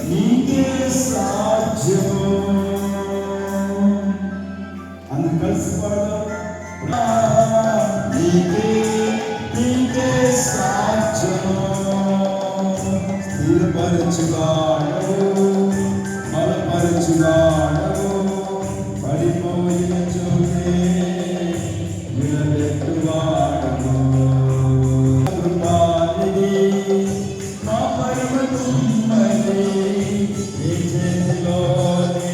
నీకే సాధ్యము. అందరు కలిసి పాడదాం. నీకే సాధ్యము. స్థిరపరచువాడవు, బలపరచువాడవు, పడిపోయిన చోటే నిలబెట్టువాడవు. కృపానిధి మా పరమకుమ్మరి, నీ చేతిలోనే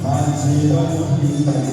మా జీవము ఉన్నది.